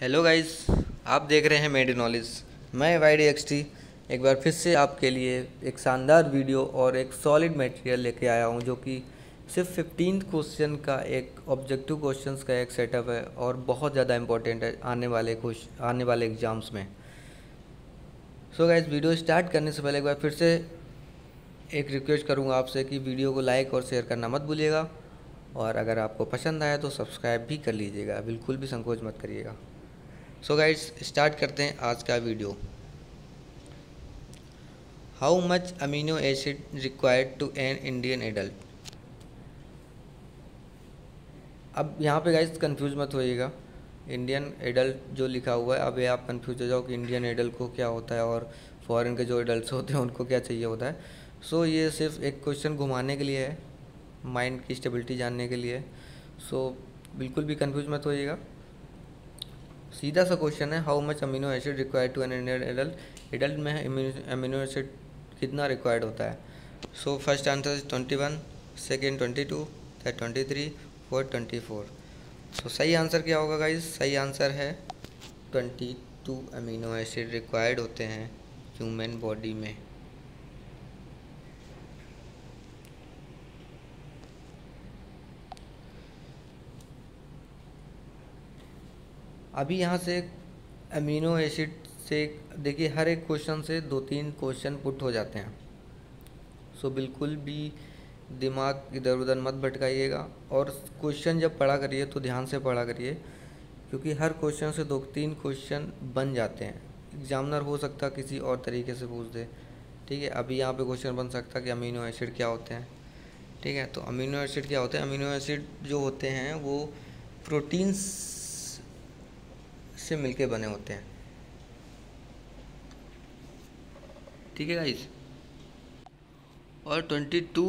Hello guys, आप देख रहे हैं मेडी नॉलेज। मैं YDXT एक बार फिर से आपके लिए एक शानदार वीडियो और एक सॉलिड मटेरियल लेके आया हूं, जो कि सिर्फ 15 क्वेश्चन का एक ऑब्जेक्टिव क्वेश्चंस का एक सेटअप है और बहुत ज़्यादा इंपॉर्टेंट है आने वाले एग्ज़ाम्स में। सो गाइस, वीडियो स्टार्ट करने से पहले एक बार फिर से एक रिक्वेस्ट करूँगा आपसे कि वीडियो को लाइक और शेयर करना मत भूलिएगा, और अगर आपको पसंद आया तो सब्सक्राइब भी कर लीजिएगा, बिल्कुल भी संकोच मत करिएगा। सो गाइस, स्टार्ट करते हैं आज का video. How much amino acid required to an Indian adult. अब यहाँ पे गाइस कंफ्यूज मत होइएगा, इंडियन एडल्ट जो लिखा हुआ है, अब ये आप कंफ्यूज हो जाओ कि इंडियन एडल्ट को क्या होता है और फॉरेन के जो एडल्ट होते हैं उनको क्या चाहिए होता है। सो ये सिर्फ एक क्वेश्चन घुमाने के लिए है, माइंड की स्टेबिलिटी जानने के लिए। सो बिल्कुल भी कंफ्यूज मत होइएगा, सीधा सा क्वेश्चन है, how much amino acid required to an Indian adult. Adult में अमीनो एसिड कितना रिक्वायर्ड होता है। So first answer is 21, second 22, third 23, fourth 24। So सही आंसर क्या होगा गाइस? सही आंसर है 22 अमीनो एसिड रिक्वायर्ड होते हैं ह्यूमन बॉडी में। अभी यहाँ से अमीनो एसिड से देखिए, हर एक क्वेश्चन से 2-3 क्वेश्चन पुट हो जाते हैं। सो बिल्कुल भी दिमाग इधर उधर मत भटकाइएगा, और क्वेश्चन जब पढ़ा करिए तो ध्यान से पढ़ा करिए, क्योंकि हर क्वेश्चन से 2-3 क्वेश्चन बन जाते हैं। एग्जामिनर हो सकता किसी और तरीके से पूछ दे, ठीक है। अभी यहाँ पे क्वेश्चन बन सकता कि अमीनो एसिड क्या होते हैं, ठीक है। तो अमीनो एसिड क्या होते हैं? अमीनो एसिड जो होते हैं वो प्रोटीन्स से मिलके बने होते हैं, ठीक है गाइस। और 22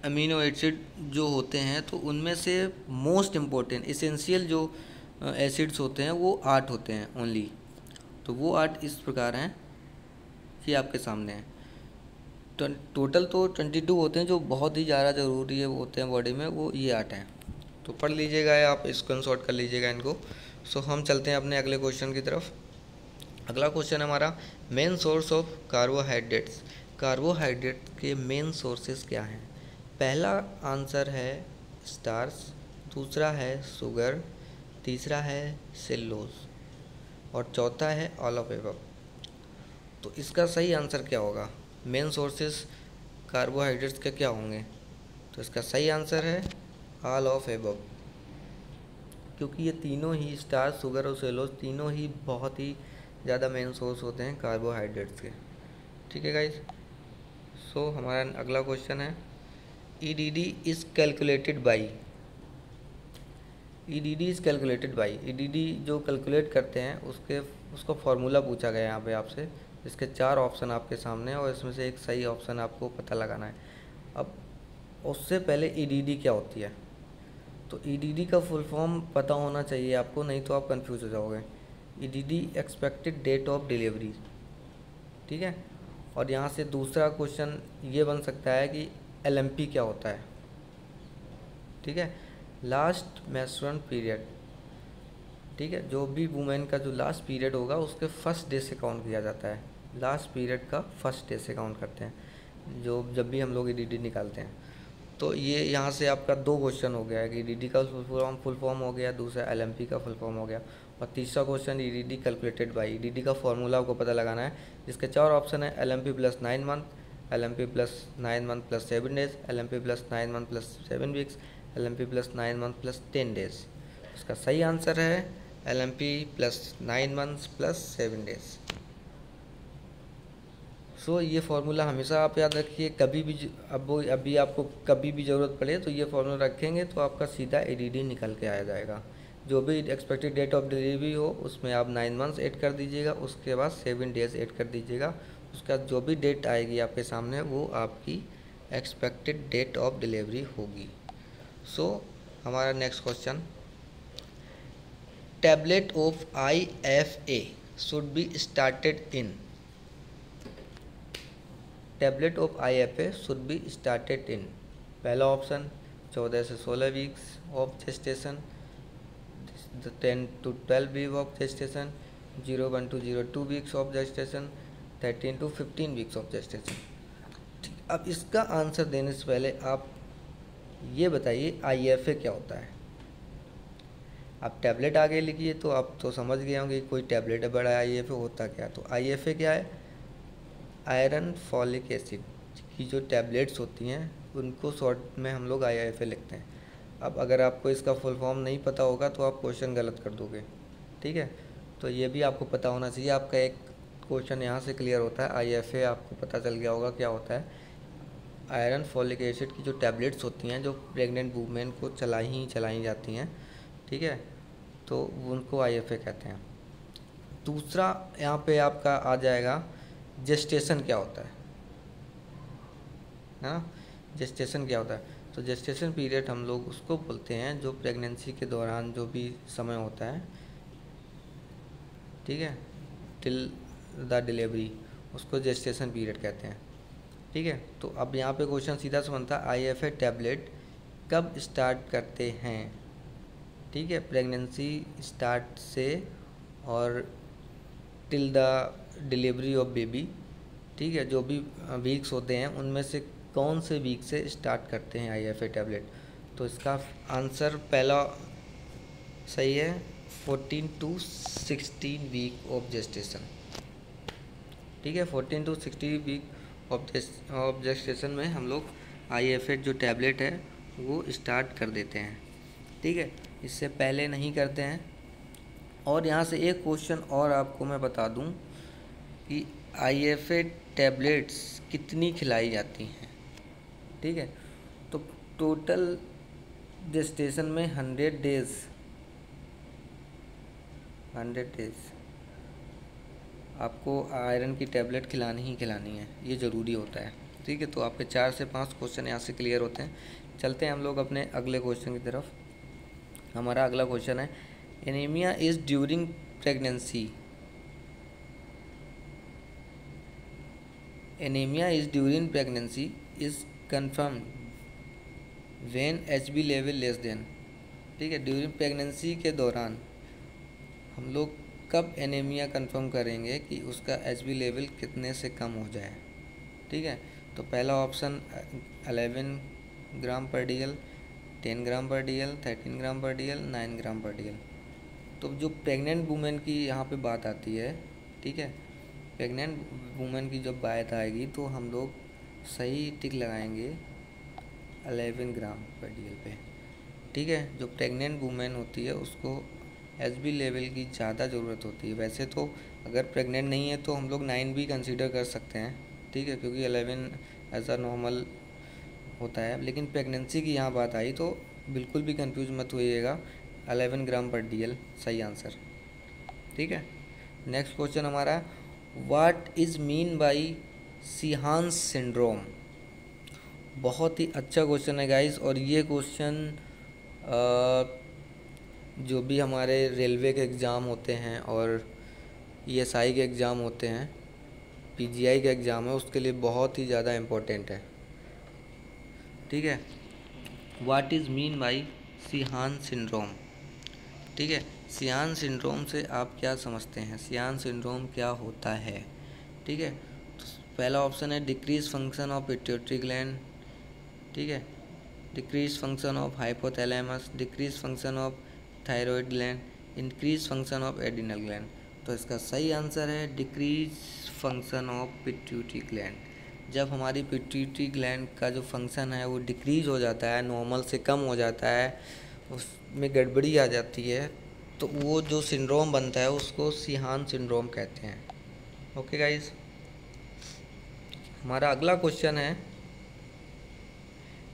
अमीनो एसिड जो होते हैं तो उनमें से मोस्ट इम्पोर्टेंट इसेंशियल जो एसिड्स होते हैं वो 8 होते हैं ओनली। तो वो 8 इस प्रकार हैं कि आपके सामने हैं। टोटल तो 22 होते हैं, जो बहुत ही ज़्यादा ज़रूरी है वो होते हैं बॉडी में, वो ये 8 हैं। तो पढ़ लीजिएगा या आप स्क्रीनशॉट कर लीजिएगा इनको। सो हम चलते हैं अपने अगले क्वेश्चन की तरफ। अगला क्वेश्चन हमारा, main source of carbohydrates. Carbohydrate के मेन सोर्सेस क्या हैं? पहला आंसर है स्टार्च, दूसरा है शुगर, तीसरा है सेल्यूलोज, और चौथा है ऑल ऑफ एबव। तो इसका सही आंसर क्या होगा? मेन सोर्सेस कार्बोहाइड्रेट्स के क्या होंगे? तो इसका सही आंसर है ऑल ऑफ एबव, क्योंकि ये तीनों ही स्टार्च, शुगर और सेल्यूलोज तीनों ही बहुत ही ज़्यादा मेन सोर्स होते हैं कार्बोहाइड्रेट्स के, ठीक है गाइस। सो हमारा अगला क्वेश्चन है, EDD is calculated by. EDD is calculated by, EDD जो कैलकुलेट करते हैं उसका फॉर्मूला पूछा गया है यहाँ पे आपसे। इसके 4 ऑप्शन आपके सामने हैं और इसमें से एक सही ऑप्शन आपको पता लगाना है। अब उससे पहले ईडीडी क्या होती है? तो ईडीडी का फुल फॉर्म पता होना चाहिए आपको, नहीं तो आप कंफ्यूज हो जाओगे। EDD expected date of delivery, ठीक है। और यहाँ से दूसरा क्वेश्चन ये बन सकता है कि एलएमपी क्या होता है, ठीक है। लास्ट मेंस्ट्रुअल पीरियड, ठीक है। जो भी वुमेन का जो लास्ट पीरियड होगा उसके फर्स्ट डे से काउंट किया जाता है, लास्ट पीरियड का फर्स्ट डे से काउंट करते हैं जो जब भी हम लोग ईडीडी निकालते हैं। तो ये यहाँ से आपका 2 क्वेश्चन हो गया है कि ईडीडी का फुल फॉर्म हो गया, दूसरा एलएमपी का फुल फॉर्म हो गया, और तीसरा question EDD calculated by. EDD का फॉर्मूला आपको पता लगाना है, जिसके 4 ऑप्शन है, LMP plus 9 month, LMP plus 9 month plus 7 days, LMP plus 9 month plus 7 weeks, LMP plus 9 month plus 10 days. इसका सही आंसर है LMP plus 9 months plus 7 days. So ये फार्मूला हमेशा आप याद रखिए, कभी भी अभी आपको कभी भी ज़रूरत पड़े तो ये फार्मूला रखेंगे तो आपका सीधा ईडीडी निकल के आ जाएगा। जो भी एक्सपेक्टेड डेट ऑफ डिलीवरी हो उसमें आप 9 मंथ्स ऐड कर दीजिएगा, उसके बाद 7 डेज ऐड कर दीजिएगा, उसका जो भी डेट आएगी आपके सामने वो आपकी एक्सपेक्टेड डेट ऑफ डिलीवरी होगी। सो हमारा next question, tablet of IFA should be started in. Tablet of IFA should be started in. पहला ऑप्शन 14 से 16 weeks of gestation, 10 to 12 week of gestation, 01 to 02 weeks of gestation, 13 to 15 weeks of gestation. अब इसका answer देने से पहले आप ये बताइए IFA क्या होता है। आप टैबलेट आगे लिखिए तो आप तो समझ गए होंगे कोई टैबलेट है, बड़ा IFA होता क्या है। तो IFA क्या है, आयरन फॉलिक एसिड की जो टैबलेट्स होती हैं उनको शॉर्ट में हम लोग IFA लिखते हैं। अब अगर आपको इसका फुल फॉर्म नहीं पता होगा तो आप क्वेश्चन गलत कर दोगे, ठीक है। तो ये भी आपको पता होना चाहिए। आपका एक क्वेश्चन यहाँ से क्लियर होता है, IFA आपको पता चल गया होगा क्या होता है। आयरन फॉलिक एसिड की जो टैबलेट्स होती हैं जो प्रेग्नेंट वूमेन को चलाई जाती हैं, ठीक है, तो उनको IFA कहते हैं। दूसरा यहाँ पे आपका आ जाएगा जेस्टेशन क्या होता है ना, जेस्टेशन क्या होता है। तो जेस्टेशन पीरियड हम लोग उसको बोलते हैं जो प्रेगनेंसी के दौरान जो भी समय होता है, ठीक है, टिल द डिलीवरी, उसको जेस्टेशन पीरियड कहते हैं, ठीक है। तो अब यहाँ पे क्वेश्चन सीधा सा बनता है IFA टैबलेट कब स्टार्ट करते हैं, ठीक है, प्रेगनेंसी स्टार्ट से और till the delivery of baby, ठीक है, जो भी वीक्स होते हैं उनमें से कौन से वीक से स्टार्ट करते हैं IFA टैबलेट। तो इसका आंसर पहला सही है, 14 to 16 वीक ऑफ जेस्टेशन, ठीक है। 14 to 16 वीक ऑफ जेस्टेशन में हम लोग IFA जो टैबलेट है वो स्टार्ट कर देते हैं, ठीक है, इससे पहले नहीं करते हैं। और यहाँ से एक क्वेश्चन और आपको मैं बता दूँ कि IFA टैबलेट्स कितनी खिलाई जाती हैं, ठीक है। तो टोटल जेस्टेशन में 100 डेज़ आपको आयरन की टैबलेट खिलानी ही खिलानी है, ये ज़रूरी होता है, ठीक है। तो आपके 4 से 5 क्वेश्चन यहाँ से क्लियर होते हैं। चलते हैं हम लोग अपने अगले क्वेश्चन की तरफ। हमारा अगला क्वेश्चन है anaemia is during pregnancy. Anaemia is during pregnancy is confirm when HB level less than, ठीक है। ड्यूरिंग प्रेगनेंसी के दौरान हम लोग कब एनीमिया कंफर्म करेंगे कि उसका HB लेवल कितने से कम हो जाए, ठीक है। तो पहला ऑप्शन 11 ग्राम पर DL, 10 ग्राम पर DL, 13 ग्राम पर DL, 9 ग्राम पर DL। तो जो प्रेग्नेंट वुमेन की यहाँ पे बात आती है, ठीक है, प्रेग्नेंट वुमेन की जब बात आएगी तो हम लोग सही टिक लगाएंगे 11 ग्राम पर DL पे, ठीक है। जो प्रेग्नेंट वुमेन होती है उसको HB लेवल की ज़्यादा ज़रूरत होती है। वैसे तो अगर प्रेग्नेंट नहीं है तो हम लोग 9 भी कंसीडर कर सकते हैं, ठीक है, क्योंकि 11 ऐसा नॉर्मल होता है। लेकिन प्रेगनेंसी की यहाँ बात आई तो बिल्कुल भी कंफ्यूज मत होइएगा, 11 ग्राम पर DL सही आंसर, ठीक है। नेक्स्ट क्वेश्चन हमारा है what is mean by Sheehan's syndrome. बहुत ही अच्छा क्वेश्चन है गाइस। और ये क्वेश्चन जो भी हमारे रेलवे के एग्ज़ाम होते हैं और ESI के एग्ज़ाम होते हैं, PGI का एग्ज़ाम है, उसके लिए बहुत ही ज़्यादा इम्पोर्टेंट है, ठीक है। What is mean by Sheehan's syndrome, ठीक है। सीहान्स सिंड्रोम से आप क्या समझते हैं, सीहान्स सिंड्रोम क्या होता है, ठीक है। तो पहला ऑप्शन है decrease function of pituitary gland, ठीक है, decrease function of hypothalamus, decrease function of thyroid gland, increase function of adrenal gland. तो इसका सही आंसर है decrease function of pituitary gland. जब हमारी पिट्यूटरी ग्लैंड का जो फंक्शन है वो डिक्रीज हो जाता है, नॉर्मल से कम हो जाता है, उसमें गड़बड़ी आ जाती है, तो वो जो सिंड्रोम बनता है उसको सीहान्स सिंड्रोम कहते हैं। ओके गाइस, हमारा अगला क्वेश्चन है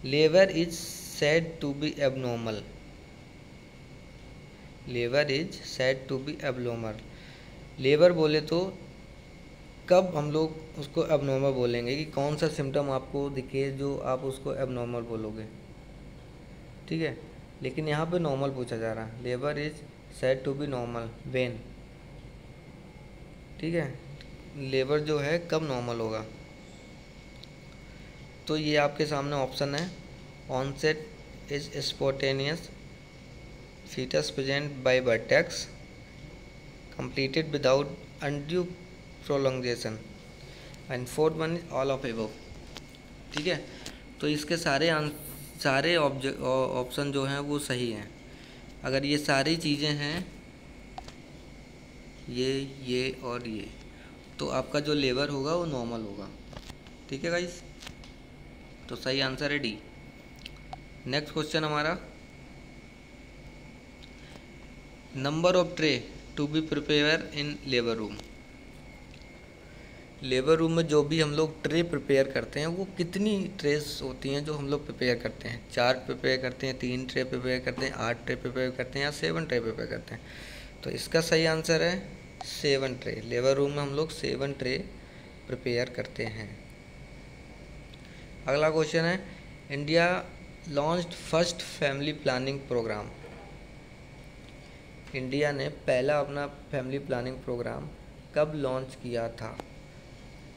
labour is said to be abnormal. Labour is said to be abnormal. Labour बोले तो कब हम लोग उसको एबनॉर्मल बोलेंगे, कि कौन सा सिम्टम आपको दिखे जो आप उसको एबनॉर्मल बोलोगे, ठीक है। लेकिन यहाँ पे नॉर्मल पूछा जा रहा है, labour is said to be normal when, ठीक है, लेबर जो है कब नॉर्मल होगा। तो ये आपके सामने ऑप्शन है onset is spontaneous, fetus present by vertex, completed without undue prolongation, and fourth one is all of above। ठीक है, तो इसके सारे ऑप्शन जो हैं वो सही हैं। अगर ये सारी चीज़ें हैं, ये और ये, तो आपका जो लेबर होगा वो नॉर्मल होगा। ठीक है गाइस, तो सही आंसर है डी। नेक्स्ट क्वेश्चन हमारा, number of tray to be prepare in labour room. Labour room में जो भी हम लोग ट्रे प्रिपेयर करते हैं वो कितनी ट्रेस होती हैं जो हम लोग प्रिपेयर करते हैं? 4 प्रिपेयर करते हैं, 3 ट्रे प्रिपेयर करते हैं, 8 ट्रे प्रिपेयर करते हैं, या 7 ट्रे प्रिपेयर करते हैं? तो इसका सही आंसर है 7 ट्रे। लेबर रूम में हम लोग 7 ट्रे प्रिपेयर करते हैं। अगला क्वेश्चन है, India launched first family planning programme. India ने पहला अपना फैमिली प्लानिंग प्रोग्राम कब लॉन्च किया था?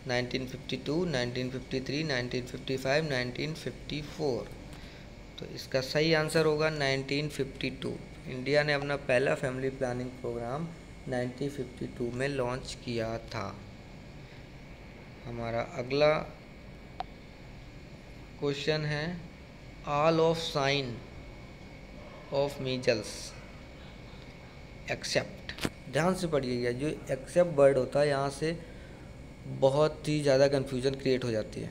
1952, 1953, 1955, 1954। तो इसका सही आंसर होगा 1952। इंडिया ने अपना पहला फैमिली प्लानिंग प्रोग्राम 1952 में लॉन्च किया था। हमारा अगला क्वेश्चन है, all of sign of measles except. ध्यान से पढ़िएगा, जो एक्सेप्ट वर्ड होता है यहाँ से बहुत ही ज़्यादा कन्फ्यूजन क्रिएट हो जाती है।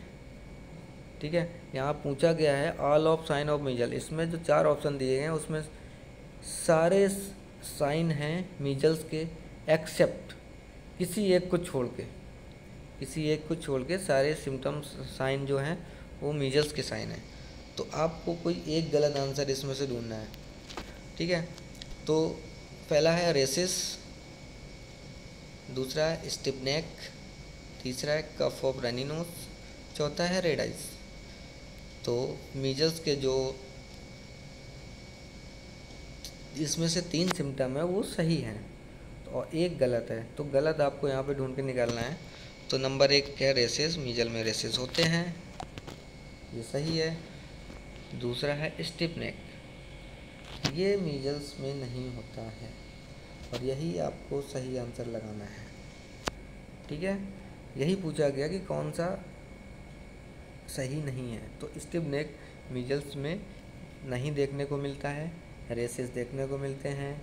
ठीक है, यहाँ पूछा गया है ऑल ऑफ साइन ऑफ मीजल, इसमें जो 4 ऑप्शन दिए गए हैं उसमें सारे साइन हैं मीजल्स के, एक्सेप्ट किसी एक को छोड़ के सारे सिम्टम्स साइन जो हैं वो मीजल्स के साइन हैं। तो आपको कोई एक गलत आंसर इसमें से ढूंढना है। ठीक है, तो पहला है रेसिस, दूसरा है स्टिफ नेक, तीसरा है कफ ऑफ रनी नोज, चौथा है रेड आइज। तो मीजल्स के जो इसमें से 3 सिम्टम है वो सही हैं और एक गलत है, तो गलत आपको यहाँ पे ढूंढ के निकालना है। तो नंबर 1 क्या, रेसेस, मीजल में रेसेस होते हैं, ये सही है। दूसरा है स्टिफ नेक, ये मीजल्स में नहीं होता है और यही आपको सही आंसर लगाना है। ठीक है, यही पूछा गया कि कौन सा सही नहीं है। तो स्टिफ नेक मीजल्स में नहीं देखने को मिलता है, रेसेस देखने को मिलते हैं,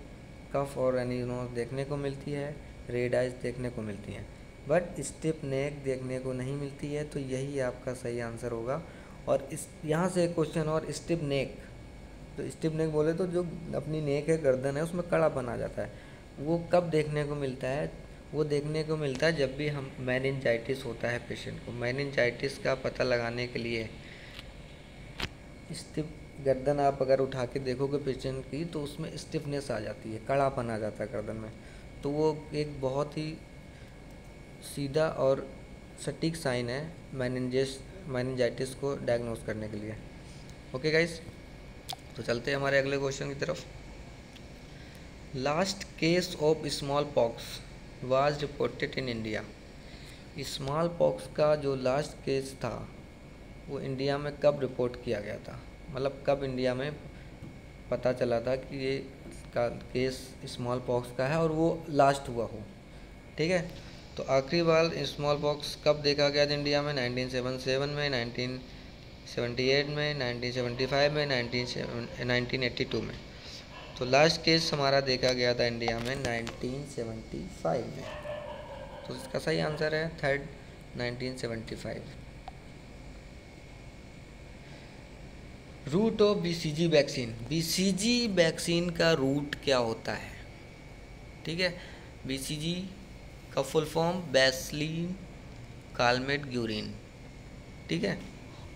कफ और रनी नोज देखने को मिलती है, रेड आइज देखने को मिलती हैं, बट स्टिफ नेक देखने को नहीं मिलती है। तो यही आपका सही आंसर होगा। और इस यहाँ से एक क्वेश्चन और, स्टिफ नेक, तो स्टिफ नेक बोले तो जो अपनी नेक है, गर्दन है, उसमें कड़ापन आ जाता है, वो कब देखने को मिलता है? वो देखने को मिलता है जब भी हम मेनिंजाइटिस होता है पेशेंट को। मेनिंजाइटिस का पता लगाने के लिए स्टिफ गर्दन आप अगर उठा के देखोगे पेशेंट की तो उसमें स्टिफनेस आ जाती है, कड़ापन आ जाता है गर्दन में। तो वो एक बहुत ही सीधा और सटीक साइन है मेनिंजाइटिस को डायग्नोस करने के लिए। ओके गाइस, तो चलते हैं हमारे अगले क्वेश्चन की तरफ। Last case of small pox was reported in India. Small pox का जो लास्ट केस था वो इंडिया में कब रिपोर्ट किया गया था? मतलब कब इंडिया में पता चला था कि ये का केस स्मॉल पॉक्स का है और वो लास्ट हुआ हो। ठीक है, तो आखिरी बार स्मॉल पॉक्स कब देखा गया था इंडिया में? 1977 में, 1978 में, 1975 में, 1982 में। तो लास्ट केस हमारा देखा गया था इंडिया में 1975 में। तो इसका सही आंसर है third, 1975। Route of BCG vaccine. BCG vaccine का रूट क्या होता है? ठीक है, बीसीजी का full form bacille Calmette Guerin. ठीक है,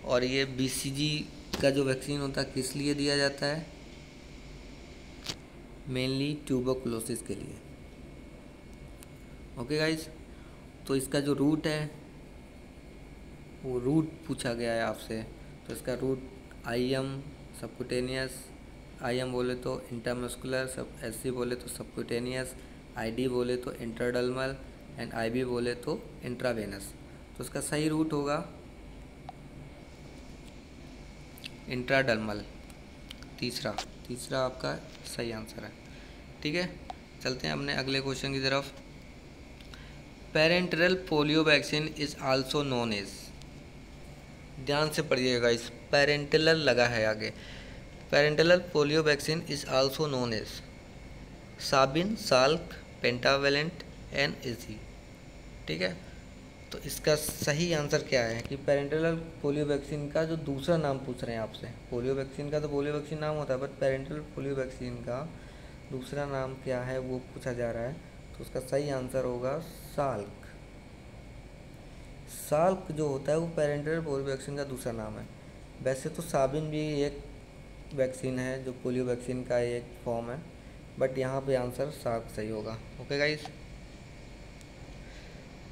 और ये बीसीजी का जो वैक्सीन होता है किस लिए दिया जाता है? मेनली ट्यूबरकुलोसिस के लिए। ओके गाइस, तो इसका जो रूट है वो रूट पूछा गया है आपसे। तो इसका रूट IM सबक्यूटेनियस, IM बोले तो इंटरमस्कुलर, सब SC बोले तो सबक्यूटेनियस, ID बोले तो इंटरडर्मल एंड IB बोले तो इंट्रावेनस। तो इसका सही रूट होगा इंट्राडर्मल, तीसरा तीसरा आपका सही आंसर है। ठीक है, चलते हैं अपने अगले क्वेश्चन की तरफ। Parental polio vaccine is also known as, ध्यान से पढ़िएगा, इस पेरेंटल लगा है आगे। Parental polio vaccine is also known as Sabin, Salk, pentavalent and easy. ठीक है, तो इसका सही आंसर क्या है कि पेरेंटल पोलियो वैक्सीन का जो दूसरा नाम पूछ रहे हैं आपसे। पोलियो वैक्सीन का तो पोलियो वैक्सीन नाम होता है, बट पेरेंटल पोलियो वैक्सीन का दूसरा नाम क्या है वो पूछा जा रहा है। तो उसका सही आंसर होगा साल्क। साल्क जो होता है वो पेरेंटल पोलियो वैक्सीन का दूसरा नाम है। वैसे तो साबिन भी एक वैक्सीन है जो पोलियो वैक्सीन का एक फॉर्म है, बट यहाँ पे आंसर साल्क सही होगा। ओके गाइस,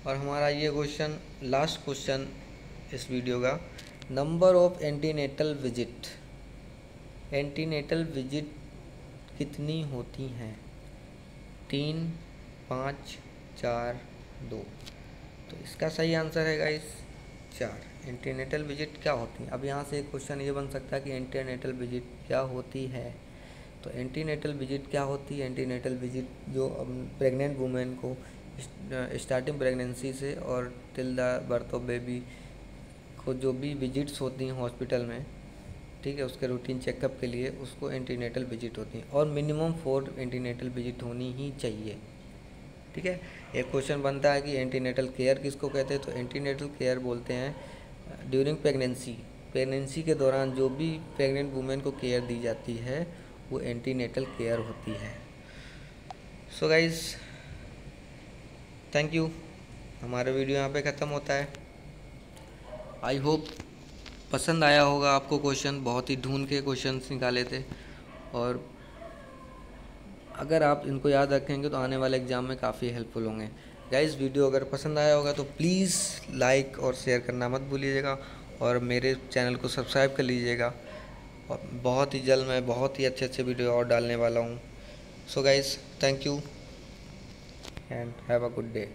और हमारा ये क्वेश्चन लास्ट क्वेश्चन इस वीडियो का, number of antenatal visit, antenatal visit कितनी होती हैं? 3, 5, 4, 2। तो इसका सही आंसर है गाइस 4। एंटीनेटल विजिट क्या होती है? अब यहाँ से एक क्वेश्चन ये बन सकता है कि एंटीनेटल विजिट क्या होती है। तो एंटीनेटल विजिट क्या होती है? एंटीनेटल विजिट जो प्रेग्नेंट वुमेन को स्टार्टिंग प्रेगनेंसी से और till the birth of baby को जो भी विजिट्स होती हैं हॉस्पिटल में, ठीक है, उसके रूटीन चेकअप के लिए, उसको एंटीनेटल विजिट होती हैं। और मिनिमम 4 एंटीनेटल विजिट होनी ही चाहिए। ठीक है, एक क्वेश्चन बनता है कि एंटीनेटल केयर किसको कहते हैं? तो एंटीनेटल केयर बोलते हैं ड्यूरिंग प्रेगनेंसी, प्रेगनेंसी के दौरान जो भी प्रेग्नेंट वुमेन को केयर दी जाती है वो एंटीनेटल केयर होती है। सो गाइज, थैंक यू, हमारा वीडियो यहाँ पे ख़त्म होता है। आई होप पसंद आया होगा आपको क्वेश्चन, बहुत ही ढूंढ के क्वेश्चंस निकाले थे, और अगर आप इनको याद रखेंगे तो आने वाले एग्ज़ाम में काफ़ी हेल्पफुल होंगे। गाइस, वीडियो अगर पसंद आया होगा तो प्लीज़ लाइक और शेयर करना मत भूलिएगा, और मेरे चैनल को सब्सक्राइब कर लीजिएगा। और बहुत ही जल्द मैं बहुत ही अच्छे वीडियो और डालने वाला हूँ। So guys, thank you and have a good day.